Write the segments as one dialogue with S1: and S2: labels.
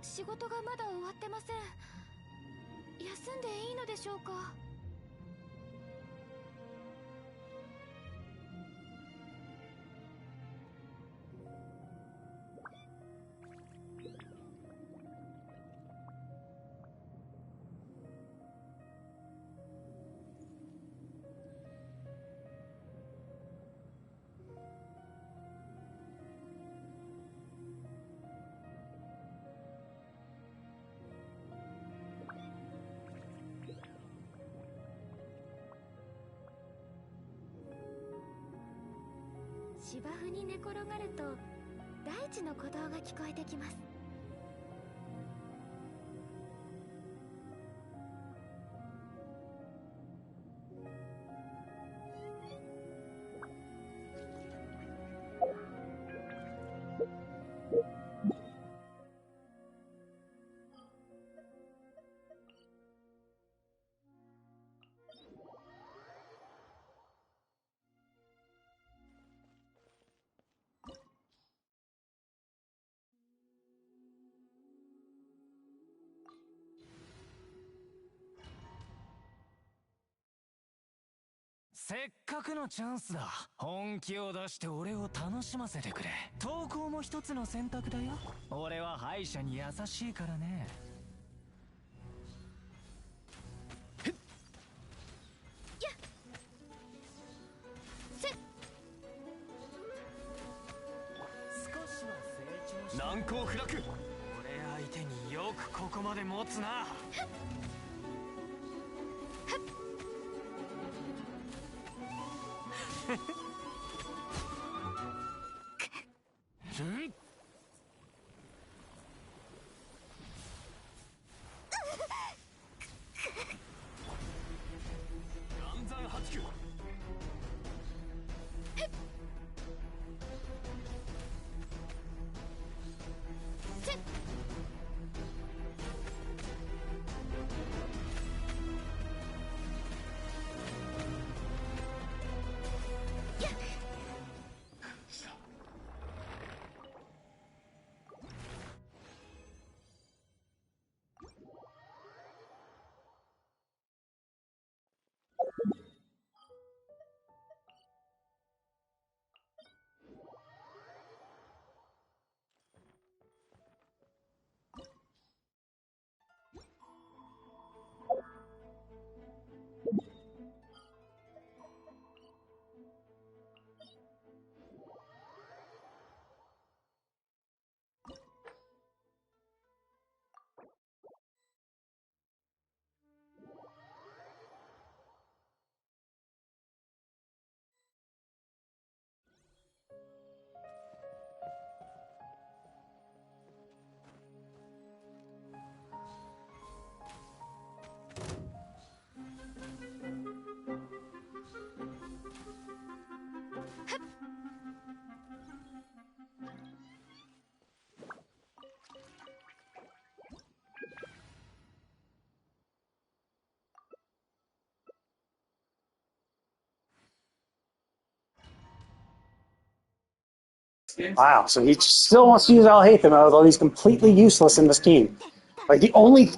S1: 仕事がまだ終わってません。休んでいいのでしょうか？芝生に寝転がると大地の鼓動が聞こえてきます。
S2: せっかくのチャンスだ。本気を出して俺を楽しませてくれ。投稿も一つの選択だよ。俺は敗者に優しいからね。難攻不落。俺相手によくここまで持つな。
S3: Wow, so he still wants to use Al-Haytham, although he's completely useless in this team. Like the only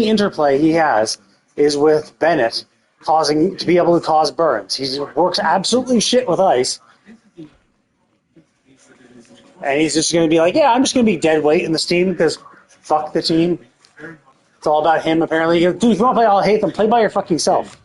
S3: interplay he has is with Bennett to be able to cause burns. He works absolutely shit with ice. And he's just going to be like, yeah, I'm just going to be dead weight in this team because fuck the team. It's all about him, apparently. Dude, if you want to play Al-Haytham, play by your fucking self.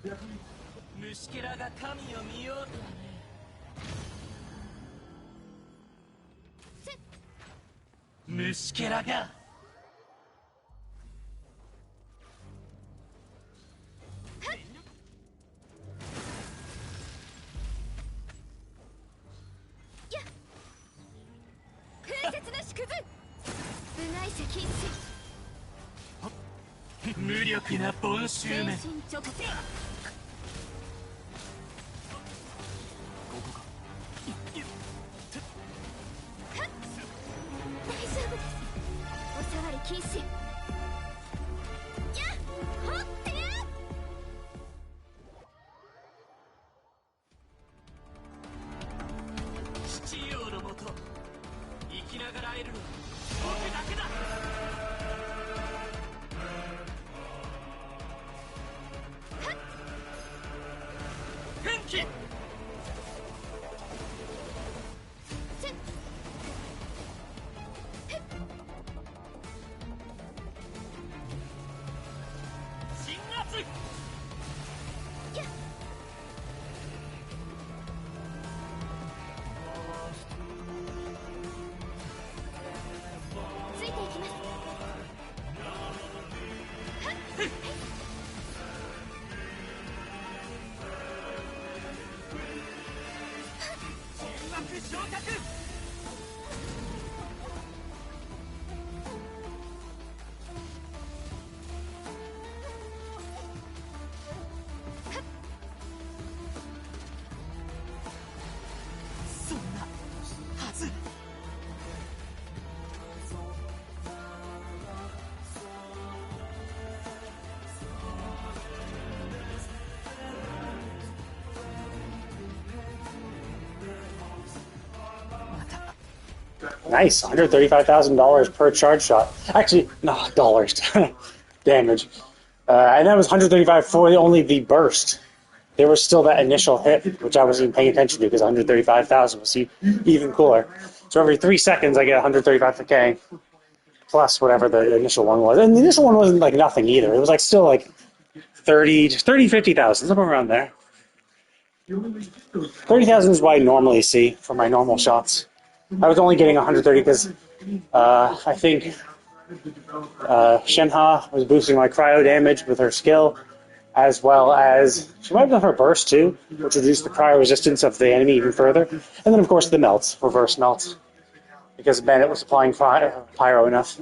S3: Nice, $135,000 per charge shot. Actually, no, dollars. Damage. And that was 135 for only the burst. There was still that initial hit, which I wasn't even paying attention to because 135,000 was even cooler. So every 3 seconds I get 135k plus whatever the initial one was. And the initial one wasn't like nothing either. It was like still like 50,000, somewhere around there. 30,000 is what I normally see for my normal shots. I was only getting 130 because I think Shenhe was boosting my cryo damage with her skill, as well as she might have done her burst too, which reduced the cryo resistance of the enemy even further. And then, of course, the melts, reverse melts, because Bennett was applying pyro enough.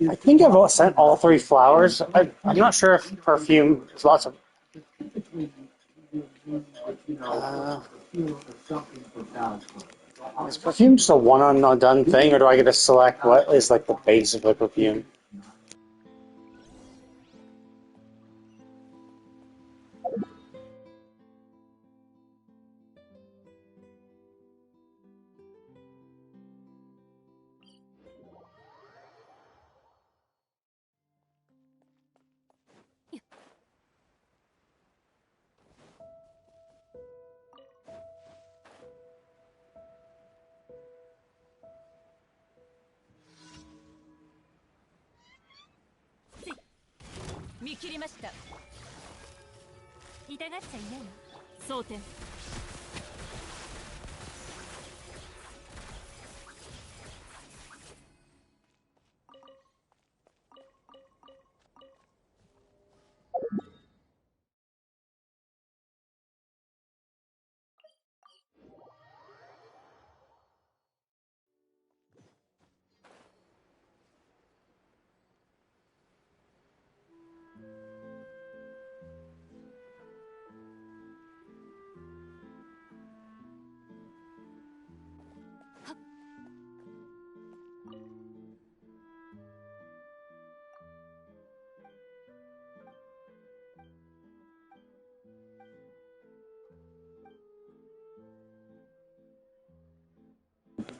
S3: I think I've sent all 3 flowers. I'm not sure if perfume is lots of. Uh, is perfume just a one and done thing, or do I get to select what is like the base of the perfume?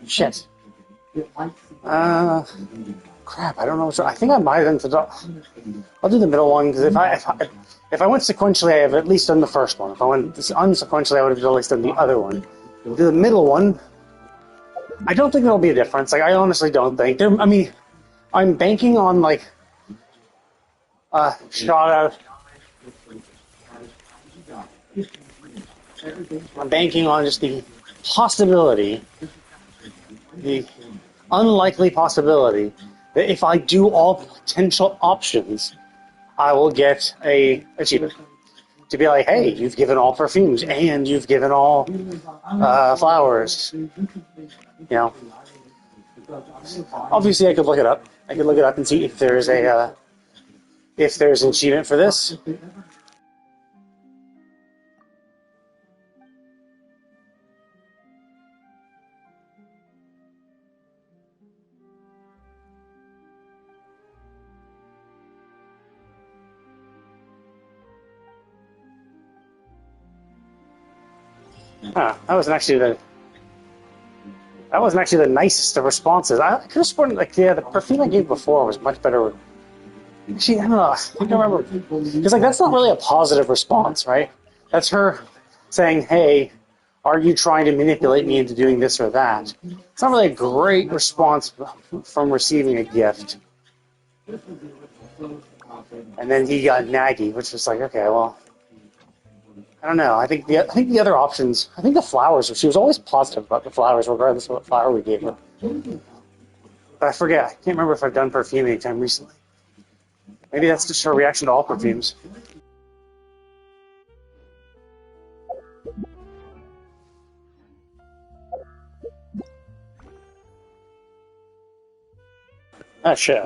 S3: Shit. Crap. I don't know. I think I might have done the. I'll do the middle one because if I went sequentially, I have at least done the first one. If I went unsequentially, I would have at least done the other one. Do the middle one. I don't think there'll be a difference. Like I honestly don't think. I mean, I'm banking on like shot out. I'm banking on just the possibility, the unlikely possibility that if I do all potential options, I will get a achievement. To be like, hey, you've given all perfumes and you've given all flowers. You know, obviously I could look it up. I could look it up and see if there's an achievement for this. Huh, that wasn't actually the nicest of responses. I could have sworn like the perfume I gave before was much better. Actually, I don't know. I can't remember because like that's not really a positive response, right? That's her saying, "Hey, are you trying to manipulate me into doing this or that?" It's not really a great response from receiving a gift. And then he got naggy, which was like, okay, well, I don't know. I think the other options. I think the flowers. She was always positive about the flowers, regardless of what flower we gave her. But I forget. I can't remember if I've done perfume anytime recently. Maybe that's just her reaction to all perfumes. Ah, shit.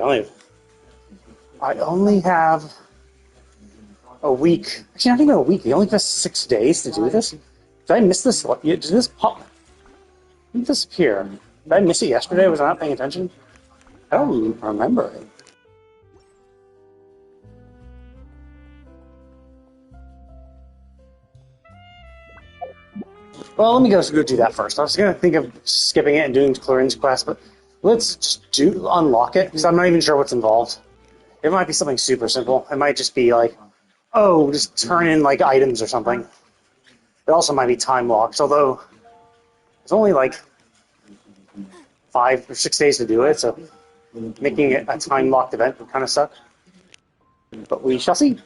S3: I only have a week. Actually, not even a week. You only have 6 days to do this. Did I miss this? Did this pop? Did this appear? Did I miss it yesterday? Was I not paying attention? I don't remember it. Well, let me go do that first. I was going to think of skipping it and doing Chlorine's quest, but let's just unlock it, because I'm not even sure what's involved. It might be something super simple. It might just be like, oh, just turn in like items or something. It also might be time locked, although it's only like 5 or 6 days to do it, so making it a time locked event would kind of suck. But we shall see.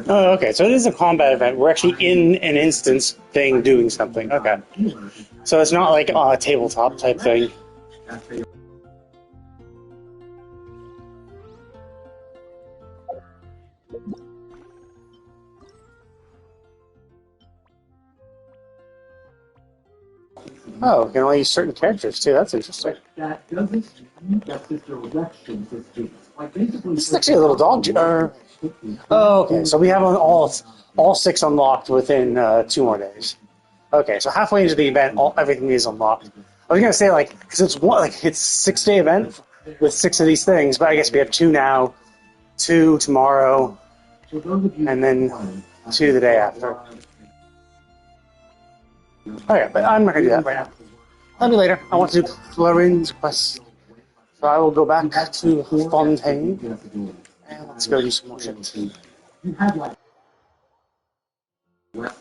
S3: Oh, okay. So it is a combat event. We're actually in an instance thing doing something. Okay. So it's not like a tabletop type thing. Oh, we can only use certain characters too. That's interesting. This is actually a little dog. Oh, okay. So we have all six unlocked within 2 more days. Okay, so halfway into the event, everything is unlocked. I was gonna say because it's 6-day event with 6 of these things, but I guess we have 2 now, 2 tomorrow, and then 2 the day after. Okay, but I'm not gonna do that right now. I'll do later. I want to do Chlorine's quest. So I will go back to Fontaine, and let's go do some more shit.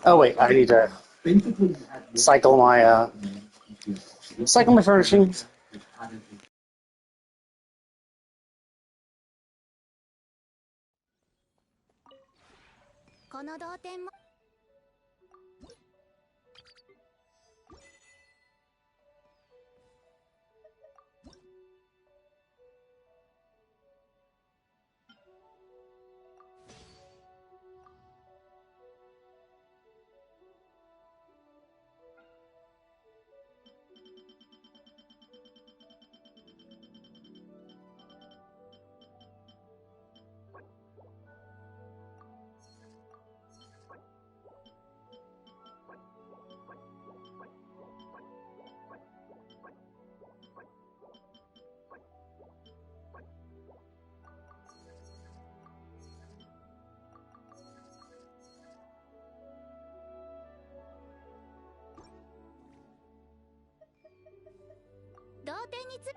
S3: Oh wait, I need to cycle my furnishings.
S1: この同点も同点につ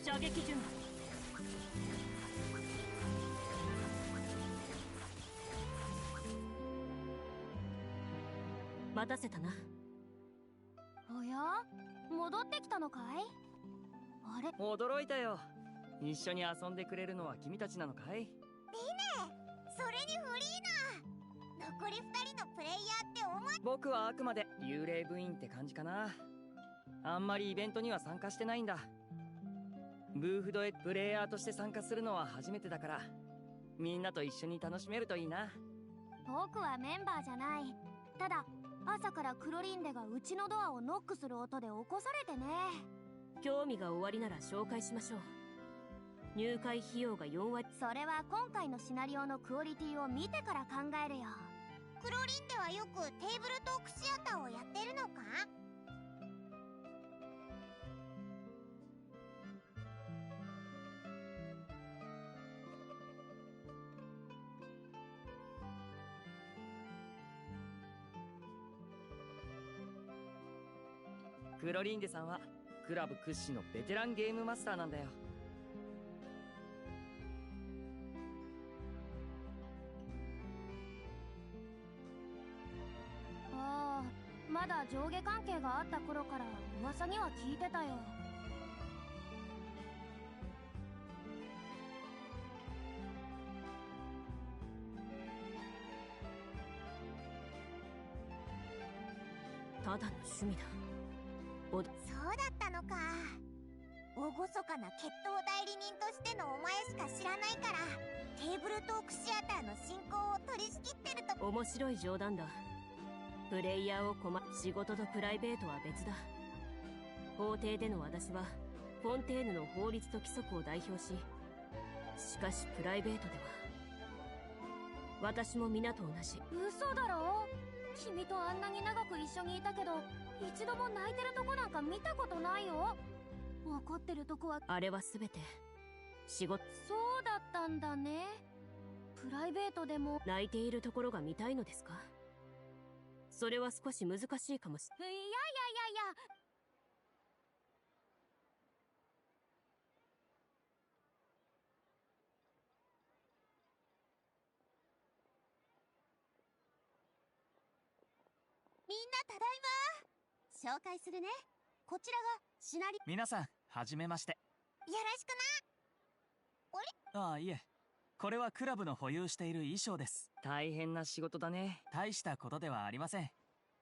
S1: 射撃準備待たせたな。おや戻ってきたのかい。あれ
S4: 驚いたよ。一緒に遊んでくれるのは君たちなのかい。リネ、
S1: それにフリーナ残り2人のプレイヤーってお前。
S4: 僕はあくまで幽霊部員って感じかな。あんまりイベントには参加してないんだ。ブーフドへプレイヤーとして参加するのは初めてだから、みんなと一緒に楽しめるといいな。
S1: 僕はメンバーじゃない。ただ朝からクロリンデがうちのドアをノックする音で起こされてね。
S5: 興味が終わりなら紹介しましょう。入会費用が4割。
S1: それは今回のシナリオのクオリティを見てから考えるよ。クロリンデはよくテーブルトークシアターをやってるのか。
S4: クロリンデさんはクラブ屈指のベテランゲームマスターなんだよ。
S1: ああ、まだ上下関係があった頃から噂には聞いてたよ。
S5: ただの趣味だ。
S1: そうだったのか。厳かな決闘代理人としてのお前しか知らないから、テーブルトークシアターの進行を取り仕切ってると。
S5: 面白い冗談だ。プレイヤーを仕事とプライベートは別だ。法廷での私はフォンテーヌの法律と規則を代表し、しかしプライベートでは私も皆と同じ。
S1: 嘘だろ。君とあんなに長く一緒にいたけど、一度も泣いてるとこなんか見たことないよ。怒ってるとこは。
S5: あれは全て仕事。
S1: そうだったんだね。プライベートでも。
S5: 泣いているところが見たいのですか？それは少し難しいかもしれ。
S1: いやいやいやいや。みんなただいま。紹介するね。こちらがシナリ。
S6: 皆さん、はじめまして。
S1: よろしくな。
S6: ああ、いえ。これはクラブの保有している衣装です。
S4: 大変な仕事だね。
S6: 大したことではありません。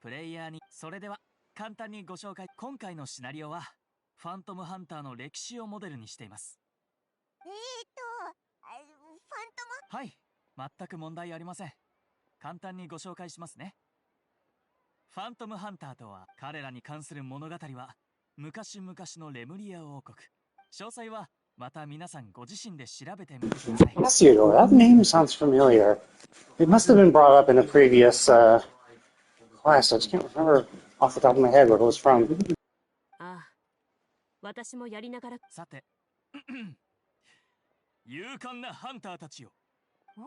S6: プレイヤーに。それでは、簡単にご紹介。今回のシナリオは、ファントムハンターの歴史をモデルにしています。
S1: ファントム。
S6: はい、全く問題ありません。簡単にご紹介しますね。ファントムハンターとは、彼らに関する物語は、昔々のレムリア王国。詳細は、また皆さんご自身で調べてみてください。
S3: Theodore, that name sounds familiar. It must have been brought up in a previous class. I just can't remember off the top of my head what it was from.
S5: ああ、私もやりながら。
S6: さて、勇敢なハンターたちよ。
S1: おお、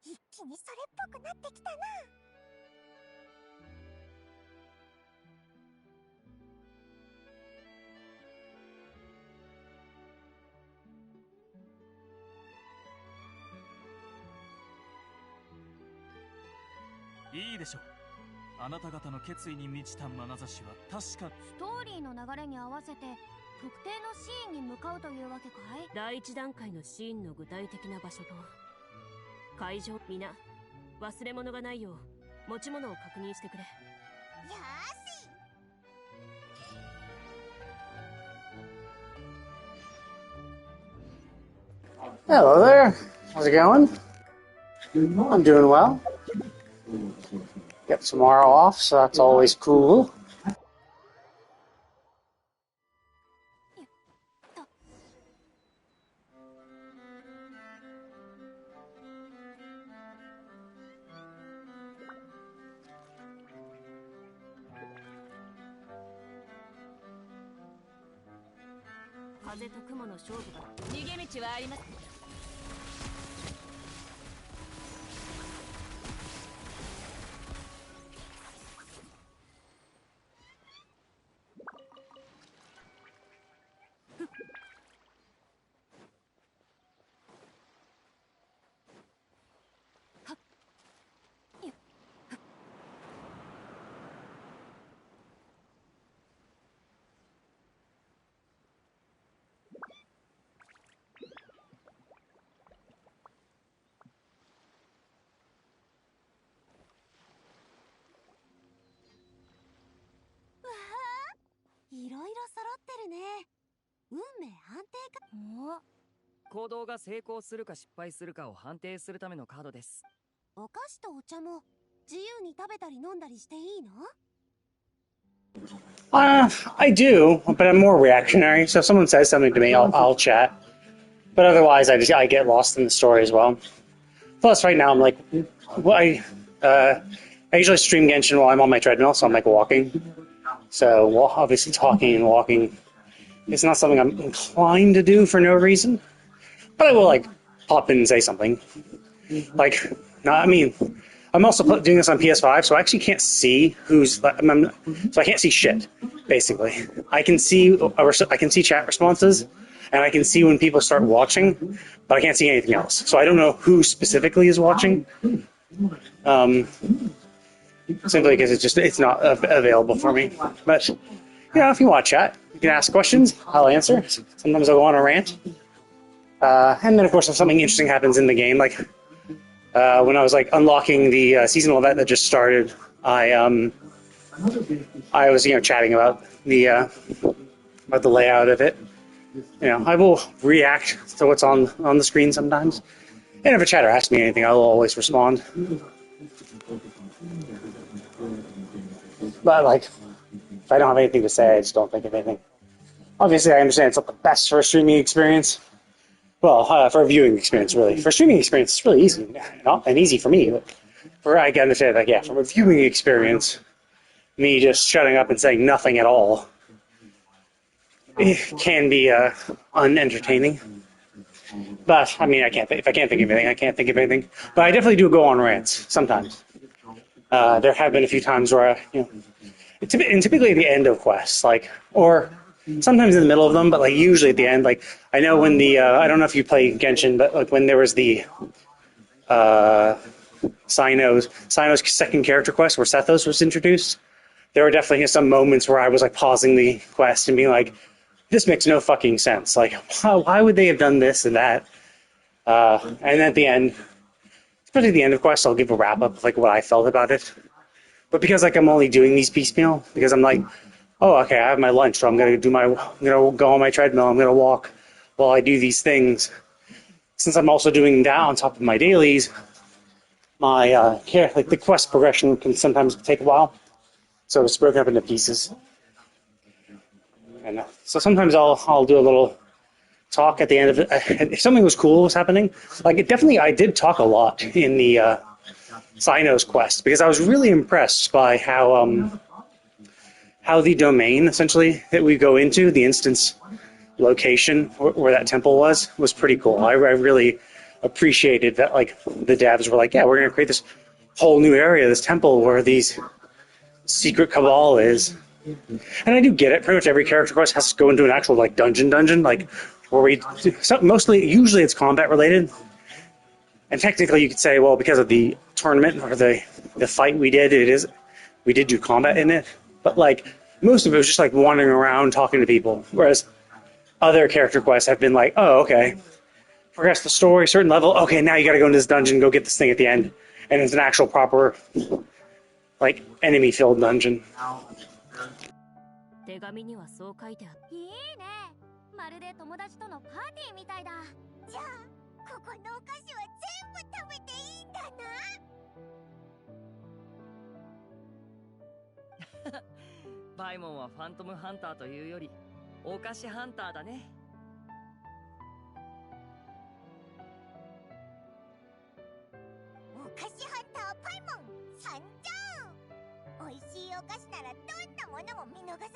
S1: 一気にそれっぽくなってきたな。
S6: いいでしょう。あなた方の決意に満ちた眼差しは確か。
S1: ストーリーの流れに合わせて特定のシーンに向かうというわけかい？
S5: 第一段階のシーンの具体的な場所と会場。皆忘れ物がないよう持ち物を確認してくれ。
S1: よーし。
S3: Hello there. How's it going? I'm doing well. Get tomorrow off, so that's always cool.
S5: 風と雲の勝負が。逃げ道はあります。
S1: いろいろ揃ってるね。運命安定か。
S4: 行動が成功するか失敗するかを判定するためのカードです。
S1: お菓子とお茶も自由に食べたり飲んだりしていいの？
S3: I do, but I'm more reactionary. So if someone says something to me, I'll chat. But otherwise, I get lost in the story as well. Plus, right now I'm like, I usually stream Genshin while I'm on my treadmill, so I'm like walking. So obviously, talking and walking is not something I'm inclined to do for no reason. But I will like pop in and say something. Like, no, I mean, I'm also doing this on PS5, so I actually can't see so I can't see shit. Basically, I can see chat responses, and I can see when people start watching, but I can't see anything else. So I don't know who specifically is watching. Simply because it's not available for me. But if you want to chat, you can ask questions. I'll answer. Sometimes I'll go on a rant. And then, of course, if something interesting happens in the game, like when I was like unlocking the seasonal event that just started, I was chatting about the layout of it. I will react to what's on the screen sometimes. And if a chatter asks me anything, I will always respond. But like, if I don't have anything to say, I just don't think of anything. Obviously, I understand it's not the best for a streaming experience. Well, for a viewing experience, really. For a streaming experience, it's really easy. And easy for me. But I can understand, like, yeah, from a viewing experience, me just shutting up and saying nothing at all, it can be unentertaining. But I mean, if I can't think of anything, I can't think of anything. But I definitely do go on rants sometimes. There have been a few times where and typically at the end of quests, like, or sometimes in the middle of them, but like usually at the end. Like, I know when I don't know if you play Genshin, but like when there was the Cyno's second character quest where Sethos was introduced, there were definitely some moments where I was like pausing the quest and being like, this makes no fucking sense. Like, why would they have done this and that? And at the end, especially at the end of quest, I'll give a wrap up of like what I felt about it. But because like I'm only doing these piecemeal, because I'm like, oh, okay, I have my lunch, so I'm gonna go on my treadmill. I'm gonna walk while I do these things. Since I'm also doing that on top of my dailies, my like the quest progression can sometimes take a while, so it's broken up into pieces. And so sometimes I'll do a little talk at the end of it. If something was cool was happening, like I did talk a lot in the Cyno's quest because I was really impressed by how the domain essentially that we go into, the instance location where that temple was pretty cool. I really appreciated that. Like the devs were like, yeah, we're gonna create this whole new area, this temple where these secret cabal is. And I do get it. Pretty much every character quest has to go into an actual like dungeon, like where usually it's combat related. And technically, you could say, well, because of the tournament or the fight we did, we did do combat in it. But like most of it was just like wandering around talking to people. Whereas other character quests have been like, oh, okay, progress the story, certain level. Okay, now you got to go into this dungeon, go get this thing at the end, and it's an actual proper like enemy-filled dungeon.
S5: 手紙にはそう書いてあった。
S1: いいね。まるで友達とのパーティーみたいだ。じゃあここのお菓子は全部食べていいんだな。
S4: パイモンはファントムハンターというよりお菓子ハンターだね。
S1: お菓子ハンターパイモン参上。美味しいお菓子ならどんなものも見逃さないぜ。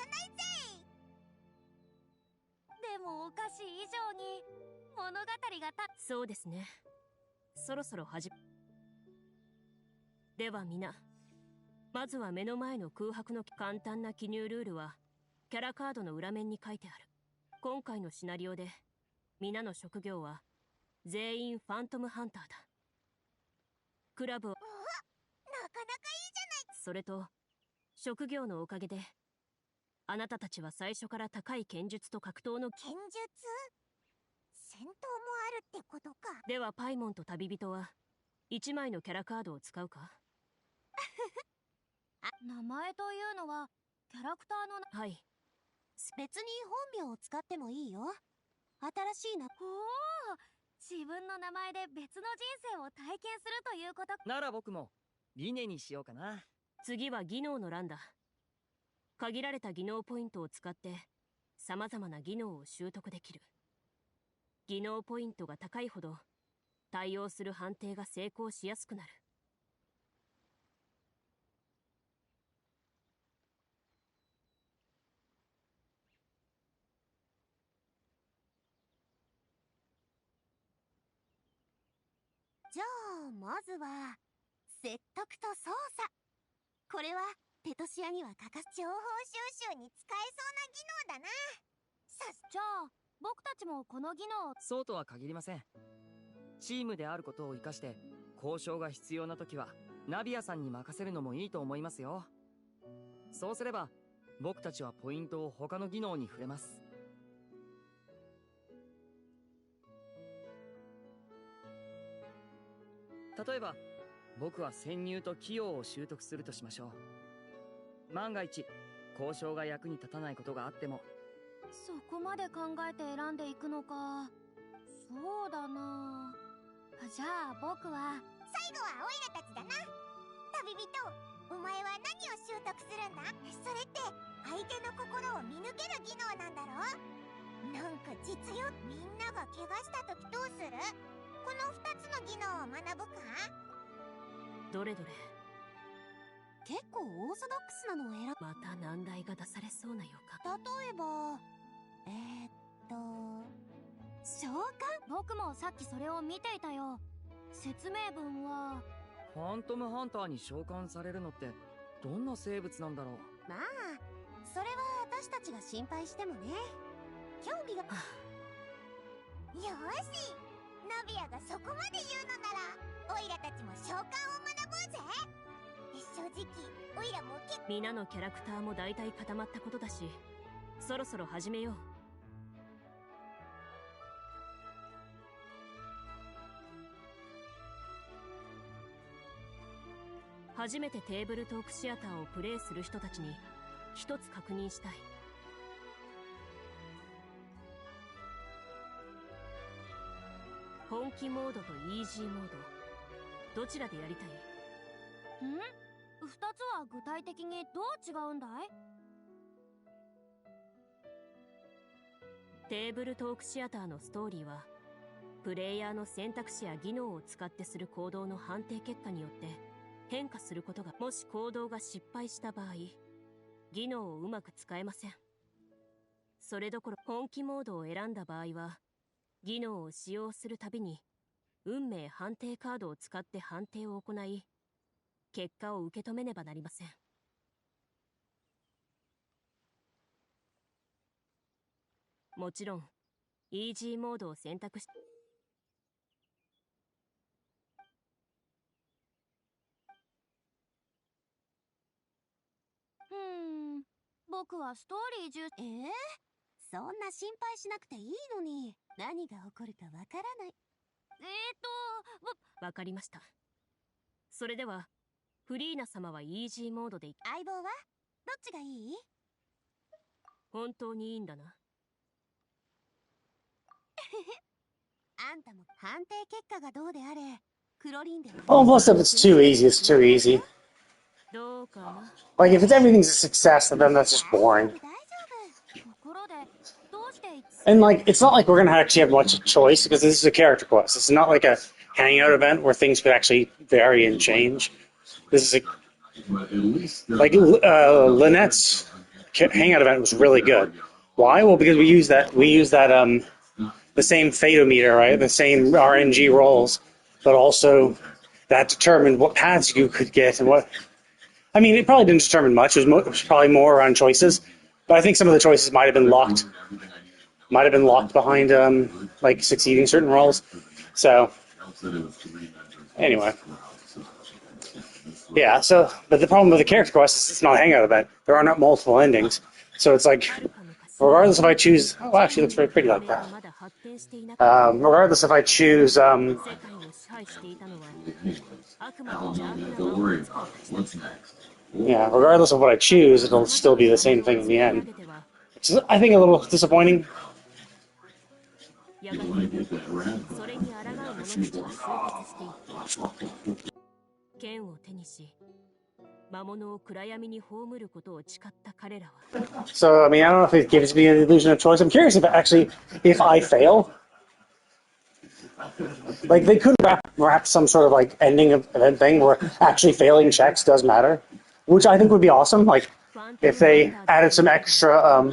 S1: でもお菓子以上に物語が
S5: そうですね。そろそろでは皆、まずは目の前の空白の簡単な記入ルールはキャラカードの裏面に書いてある。今回のシナリオで皆の職業は全員ファントムハンターだ。クラブを
S1: なかなかいいじゃない。
S5: それと職業のおかげであなたたちは最初から高い剣術と格闘の
S1: 剣術？戦闘もあるってことか。
S5: ではパイモンと旅人は1枚のキャラカードを使うか？
S1: 名前というのはキャラクターの
S5: はい。
S1: 別に本名を使ってもいいよ。新しいな。おお、自分の名前で別の人生を体験するということ
S4: なら僕もリネにしようかな。
S5: 次は技能の欄だ。限られた技能ポイントを使って様々な技能を習得できる。技能ポイントが高いほど対応する判定が成功しやすくなる。
S1: じゃあまずは説得と操作。これはペトシアには欠かす情報収集に使えそうな技能だな。じゃあ僕たちもこの技能を。
S4: そうとは限りません。チームであることを生かして交渉が必要な時はナビアさんに任せるのもいいと思いますよ。そうすれば僕たちはポイントを他の技能に触れます。例えば僕は潜入と器用を習得するとしましょう。万が一交渉が役に立たないことがあっても。
S1: そこまで考えて選んでいくのか。そうだな。じゃあ僕は最後はオイラたちだな。旅人、お前は何を習得するんだ？それって相手の心を見抜ける技能なんだろ？なんか実用。みんなが怪我した時どうする？この2つの技能を学ぶか？
S5: どれどれ。
S1: 結構オーソドックスなのを選ぶ。
S5: また難題が出されそうな予感。
S1: 例えば召喚？僕もさっきそれを見ていたよ。説明文は
S4: ファントムハンターに召喚されるのってどんな生物なんだろう。
S1: まあそれは私たちが心配してもね。興味がよーし、ナビアがそこまで言うのならオイラたちも召喚を学ぼうぜ。正直オイラも
S5: 皆のキャラクターも大体固まったことだし、そろそろ始めよう。初めてテーブルトークシアターをプレイする人たちに一つ確認したい。本気モードとイージーモード、どちらでやりたい？
S1: 二つは具体的にどう違うんだい？
S5: テーブルトークシアターのストーリーは、プレイヤーの選択肢や技能を使ってする行動の判定結果によって変化することが、もし行動が失敗した場合、技能をうまく使えません。それどころ本気モードを選んだ場合は、技能を使用するたびに運命判定カードを使って判定を行い、結果を受け止めねばなりません。もちろんイージーモードを選択し、
S1: 僕はストーリー重そんな心配しなくていいのに。何が起こるかわからない。
S5: わかりました。それではフリーナ様はイージーモードで
S1: 相棒はどっちがいい？
S5: 本当にいいんだな。
S1: あんたも判定結果がどうであれ、クロリンデ
S3: Almost if it's too easy, it's too easy.
S5: どうかな。
S3: Like, if it's everything's a success, then that's just boring.
S1: 大丈夫。ところでどうして
S3: And, like, it's not like we're gonna actually have much choice, because this is a character quest. It's not like a hangout event where things could actually vary and change. This is like, Lynette's hangout event was really good. Why? Well, because we use that, the same Fateometer, right? The same RNG rolls, but also that determined what paths you could get and what. I mean, it probably didn't determine much. It was probably more around choices, but I think some of the choices might have been locked behind, like succeeding certain rolls. So, anyway. Yeah, so, but the problem with the character quest is it's not a hangout event. There are not multiple endings. So it's like, regardless if I choose, oh wow, she looks very pretty like that. Regardless if I choose,
S5: What's next?
S3: yeah, regardless of what I choose, it'll still be the same thing in the end. Which is, I think, a little disappointing.
S5: You might get that rabbit. 剣を手にし、魔物を暗闇に葬ることを誓った彼らは。
S3: So, I mean, I don't know if it gives me an illusion of choice. I'm curious if I fail, like they could wrap some sort of like ending event thing where actually failing checks does matter, which I think would be awesome. Like if they added some extra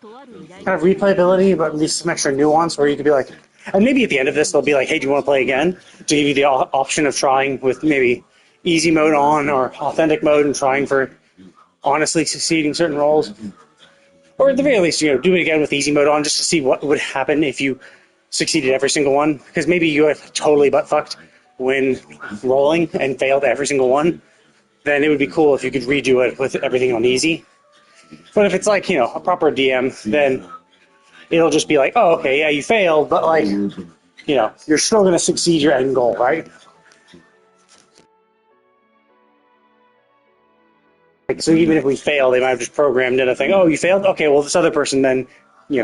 S3: kind of replayability, but at least some extra nuance where you could be like, and maybe at the end of this they'll be like, hey, do you want to play again? To give you the option of trying with maybe easy mode on or authentic mode and trying for honestly succeeding certain roles. Or at the very least, do it again with easy mode on just to see what would happen if you succeeded every single one. Because maybe you got totally butt-fucked when rolling and failed every single one. Then it would be cool if you could redo it with everything on easy. But if it's like, a proper DM, then it'll just be like, oh, okay, yeah, you failed, but like, you're still going to succeed your end goal, right? So even if we fail, they might have just programmed in a thing. Oh, you failed? Okay, well, this other person then,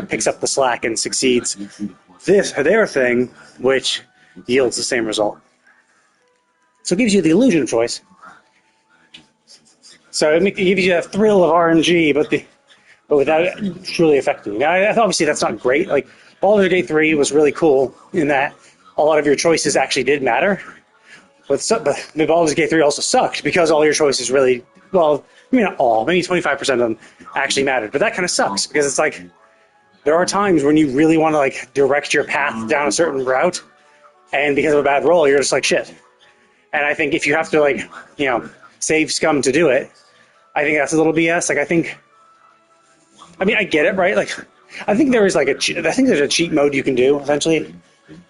S3: picks up the slack and succeeds their thing, which yields the same result. So it gives you the illusion of choice. So it gives you that thrill of RNG, but without it truly affecting you. Now, obviously, that's not great. Like, Baldur's Gate 3 was really cool in that a lot of your choices actually did matter. But Baldur's Gate 3 also sucked because all your choices really, well, maybe not all, maybe 25% of them actually mattered. But that kind of sucks because it's like, there are times when you really want to like direct your path down a certain route, and because of a bad roll, you're just like shit. And I think if you have to like, save scum to do it, I think that's a little BS. Like I mean, I get it, right? Like, I think there is like I think there's a cheat mode you can do eventually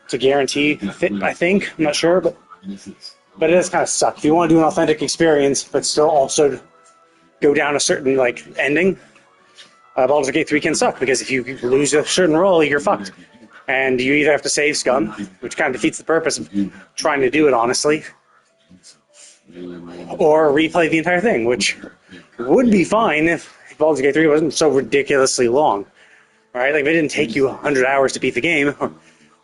S3: to guarantee fit. I think I'm not sure, but it does kind of suck if you want to do an authentic experience, but still also go down a certain like ending. Baldur's Gate 3 can suck because if you lose a certain roll, you're fucked, and you either have to save scum, which kind of defeats the purpose of trying to do it honestly, or replay the entire thing, which would be fine if Baldur's Gate 3 wasn't so ridiculously long, right? Like if it didn't take you 100 hours to beat the game,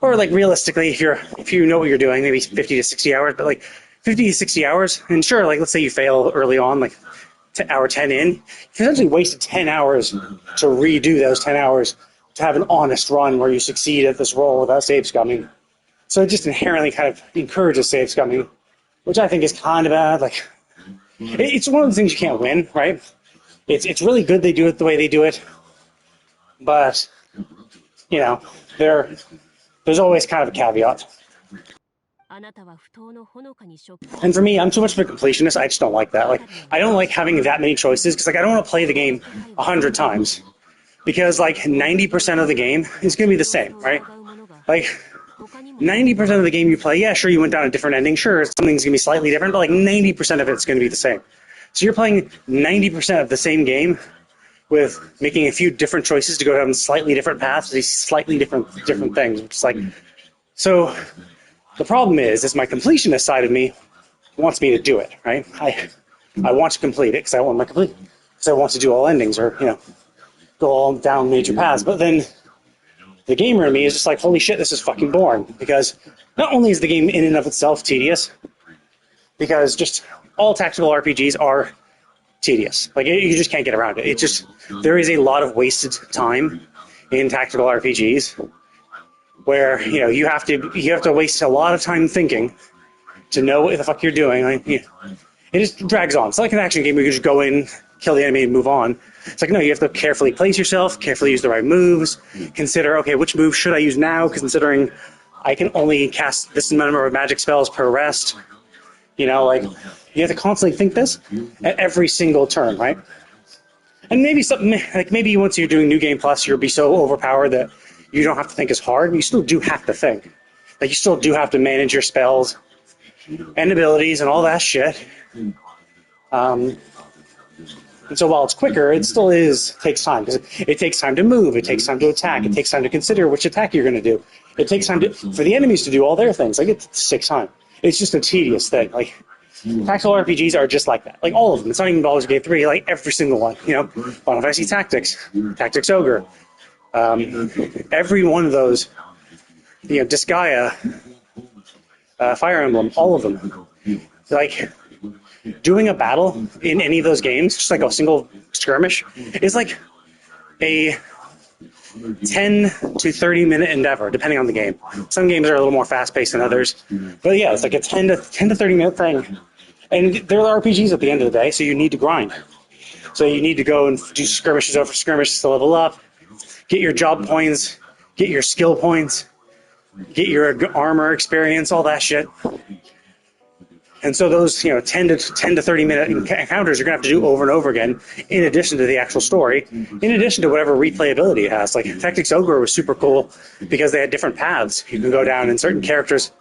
S3: or like realistically, if you know what you're doing, maybe 50 to 60 hours, but like 50 to 60 hours, and sure, like let's say you fail early on, like hour 10 in, you've essentially wasted 10 hours to redo those 10 hours to have an honest run where you succeed at this roll without save scumming. So it just inherently kind of encourages save scumming, which I think is kind of bad. Like, it's one of the things you can't win, right? It's really good they do it the way they do it, but, there's always kind of a caveat. And for me, I'm too much of a completionist. I just don't like that. Like, I don't like having that many choices because, like, I don't want to play the game 100 times because, like, 90% of the game is going to be the same, right? Like, 90% of the game you play, yeah, sure, you went down a different ending. Sure, something's going to be slightly different, but, like, 90% of it's going to be the same. So you're playing 90% of the same game with making a few different choices to go down slightly different paths, these slightly different things. Which is like, so the problem is my completionist side of me wants me to do it, right? I want to complete it because I want to do all endings or go all down major paths. But then the gamer in me is just like, holy shit, this is fucking boring. Because not only is the game in and of itself tedious, because just all tactical RPGs are tedious. Like, you just can't get around it. There is a lot of wasted time in tactical RPGs where, you have to waste a lot of time thinking to know what the fuck you're doing. Like, it just drags on. It's like an action game where you just go in, kill the enemy, and move on. It's like, no, you have to carefully place yourself, carefully use the right moves, consider, okay, which move should I use now, considering I can only cast this number of magic spells per rest. Like, you have to constantly think this at every single turn, right? And maybe once you're doing New Game Plus, you'll be so overpowered that you don't have to think as hard, but you still do have to think. Like, you still do have to manage your spells and abilities and all that shit. And so while it's quicker, it still takes time, because it takes time to move, it takes time to attack, it takes time to consider which attack you're going to do. It takes time for the enemies to do all their things. Like, it takes time. It's just a tedious thing. Like, tactical RPGs are just like that. Like, all of them. It's not even Baldur's Gate 3, like every single one. Final Fantasy Tactics, Tactics Ogre. Every one of those, Disgaea, Fire Emblem, all of them. Like, doing a battle in any of those games, just like a single skirmish, is like a 10 to 30 minute endeavor, depending on the game. Some games are a little more fast-paced than others. But yeah, it's like a 10 to 30 minute thing. And they're RPGs at the end of the day, so you need to grind. So you need to go and do skirmishes over skirmishes to level up, get your job points, get your skill points, get your armor experience, all that shit. And so those, 10 to 30 minute encounters you're going to have to do over and over again, in addition to the actual story, in addition to whatever replayability it has. Like, Tactics Ogre was super cool because they had different paths you can go down, and certain characters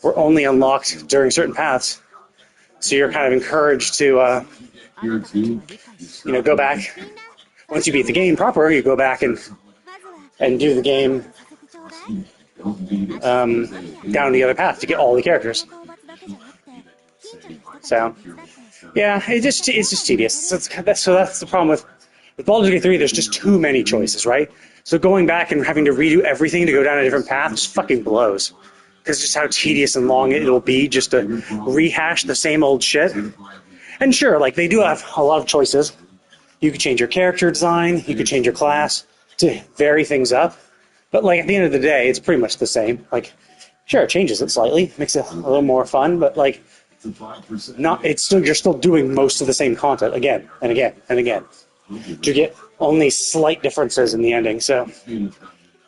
S3: were only unlocked during certain paths. So you're kind of encouraged to, go back. Once you beat the game proper, you go back and do the game down the other path to get all the characters. So, yeah, it's just tedious. So that's the problem with Baldur's Gate 3. There's just too many choices, right? So going back and having to redo everything to go down a different path just fucking blows. Because just how tedious and long it'll be just to rehash the same old shit. And sure, like, they do have a lot of choices. You could change your character design, you could change your class to vary things up. But, like, at the end of the day, it's pretty much the same. Like, sure, it changes it slightly, makes it a little more fun, but, like, you're still doing most of the same content again and again and again. to get only slight differences in the ending. So,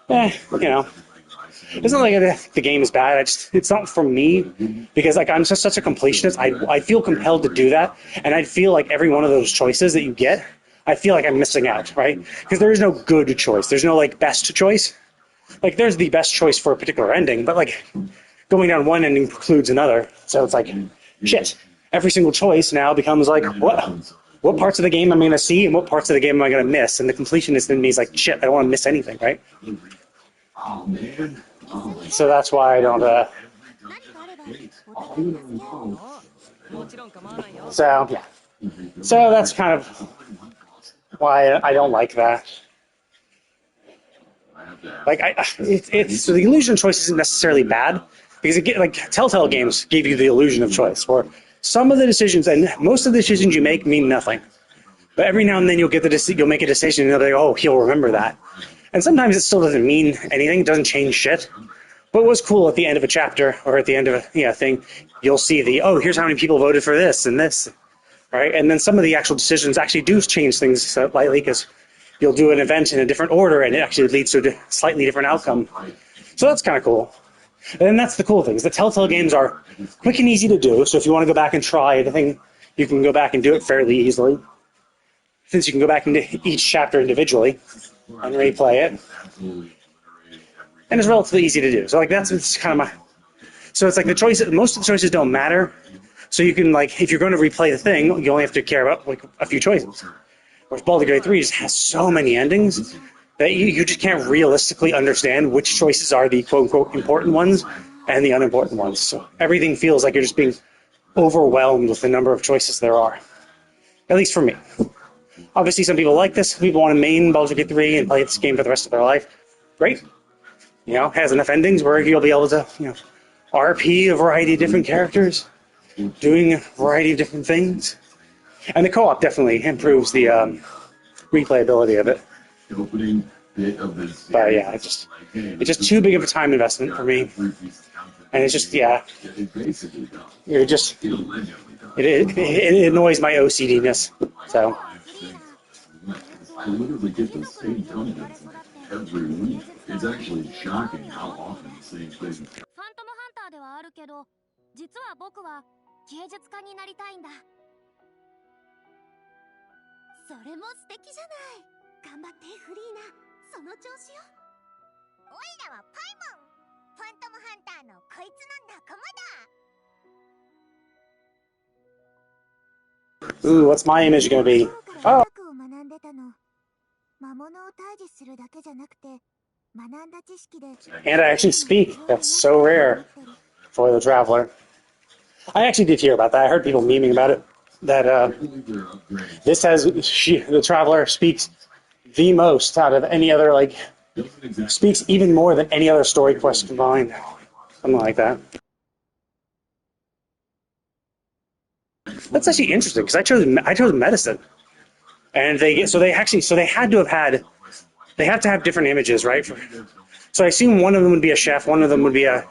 S3: it's not like the game is bad. It's not for me because like I'm just such a completionist. I feel compelled to do that, and I feel like every one of those choices that you get, I feel like I'm missing out, right? Because there is no good choice. There's no like best choice. Like there's the best choice for a particular ending, but like going down one ending precludes another. So it's like shit. Every single choice now becomes like what parts of the game am I going to see and what parts of the game am I going to miss? And the completionist in me is like shit. I don't want to miss anything, right? So that's why I don't. So yeah. So that's kind of why I don't like that. Like it's so the illusion of choice isn't necessarily bad because like Telltale games gave you the illusion of choice, where some of the decisions and most of the decisions you make mean nothing, but every now and then you'll make a decision and they'll be like, oh, he'll remember that, and sometimes it still doesn't mean anything, it doesn't change shit. But what's cool at the end of a chapter or at the end of a thing, you'll see here's how many people voted for this and this, right? And then some of the actual decisions actually do change things slightly because you'll do an event in a different order and it actually leads to a slightly different outcome. So that's kind of cool. And that's the cool thing, is the Telltale games are quick and easy to do. So if you want to go back and try anything, you can go back and do it fairly easily. Since you can go back into each chapter individually and replay it. And it's relatively easy to do. So like that's kind of so it's like most of the choices don't matter. So you can like, if you're going to replay the thing, you only have to care about like a few choices. Whereas Baldur's Gate 3 just has so many endings that you just can't realistically understand which choices are the quote-unquote important ones and the unimportant ones. So everything feels like you're just being overwhelmed with the number of choices there are. At least for me. Obviously, some people like this. Some people want to main Baldur's Gate 3 and play this game for the rest of their life. Great. Has enough endings where you'll be able to, RP a variety of different characters, doing a variety of different things. And the co-op definitely improves the replayability of it. But yeah, it's just too big of a time investment for me. And it's just, it annoys my OCD-ness. So.
S7: I literally get the same dungeons every week. It's actually shocking how often the same thing.
S1: ファントムハンターではあるけど、実は僕は芸術家になりたいんだ。それも素敵じゃない。頑張ってフリーナ、その調子よ。オイラはパイモン。ファントムハンターのこいつの仲間だ。
S3: Ooh, what's my image gonna be? Oh. And I actually speak. That's so rare for the Traveler. I actually did hear about that. I heard people memeing about it. That the Traveler speaks the most out of any other, like, speaks even more than any other story quest combined. Something like that. That's actually interesting because I chose medicine, and they had to have different images, right? So I assume one of them would be a chef, one of them would be a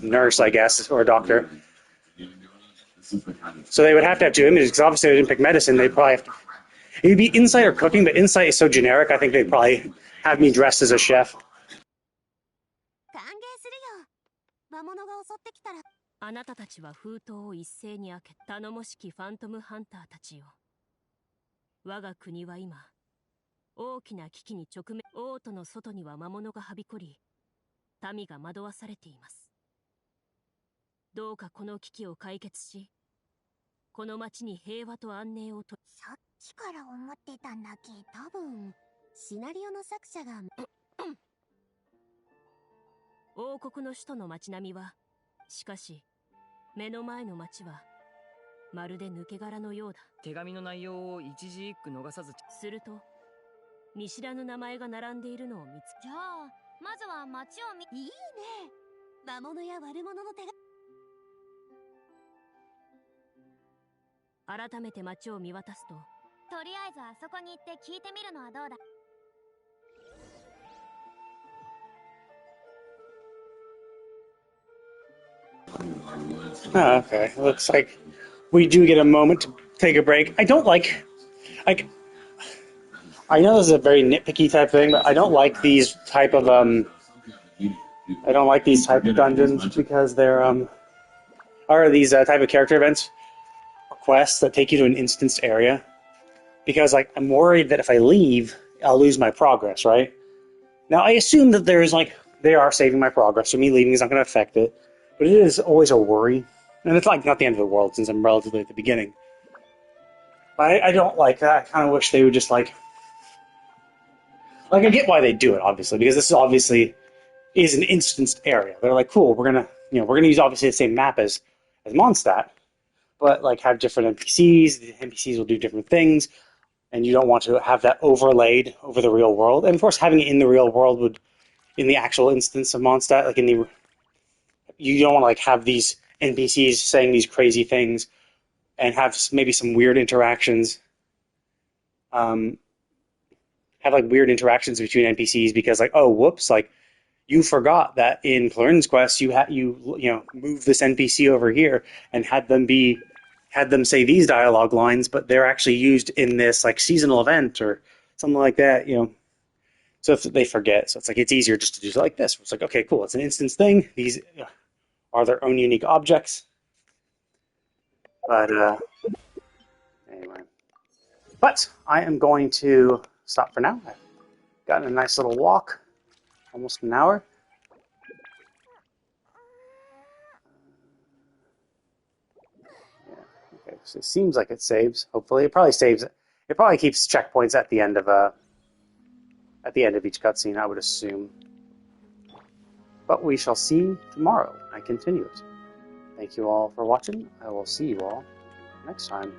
S3: nurse, I guess, or a doctor. So they would have to have two images because obviously they didn't pick medicine. They'd probably have to. It'd be insight or cooking, but insight is so generic. I think they'd probably have me dressed as a chef.
S5: あなたたちは封筒を一斉に開け、頼もしきファントムハンターたちよ。我が国は今、大きな危機に直面。王都の外には魔物がはびこり、民が惑わされています。どうかこの危機を解決し、この町に平和と安寧をと。
S1: さっきから思ってたんだけど、多分シナリオの作者が
S5: 王国の首都の街並みは、しかし目の前の町はまるで抜け殻のようだ。
S4: 手紙の内容を一字一句逃さず。
S5: すると見知らぬ名前が並んでいるのを見つけ。
S1: じゃあまずは街を見。いいね。魔物や悪者の手が。
S5: 改めて街を見渡すと、
S1: とりあえずあそこに行って聞いてみるのはどうだ。
S3: Oh, okay. Looks like we do get a moment take a break. I don't like I know this is a very nitpicky type thing, but I don't like these type of I don't like these type of dungeons because they're or these type of character events or quests that take you to an instanced area. Because like I'm worried that if I leave, I'll lose my progress, right? Now I assume that there's like they are saving my progress, so me leaving is not going to affect it. But it is always a worry. And it's like not the end of the world since I'm relatively at the beginning. But I don't like that. I kind of wish they would just like I get why they do it, obviously, because this is obviously is an instanced area. They're like, cool, we're gonna use obviously the same map as Mondstadt, but like have different NPCs. The NPCs will do different things, and you don't want to have that overlaid over the real world. And of course, having it in the real world would, in the actual instance of Mondstadt, like you don't want to like have these NPCs saying these crazy things and have maybe some weird interactions. Have like weird interactions between NPCs because like, oh, whoops, like you forgot that in Clorinde's quest you moved this NPC over here and had them say these dialogue lines, but they're actually used in this like seasonal event or something like that, So if they forget, so it's like it's easier just to do it like this. It's like, okay, cool, it's an instance thing. These are their own unique objects. But anyway. But I am going to stop for now. I've gotten a nice little walk, almost an hour. Yeah, okay, so it seems like it saves. Hopefully, it probably saves. It probably keeps checkpoints at the end of each cutscene, I would assume. But we shall see tomorrow. I continue it. Thank you all for watching. I will see you all next time.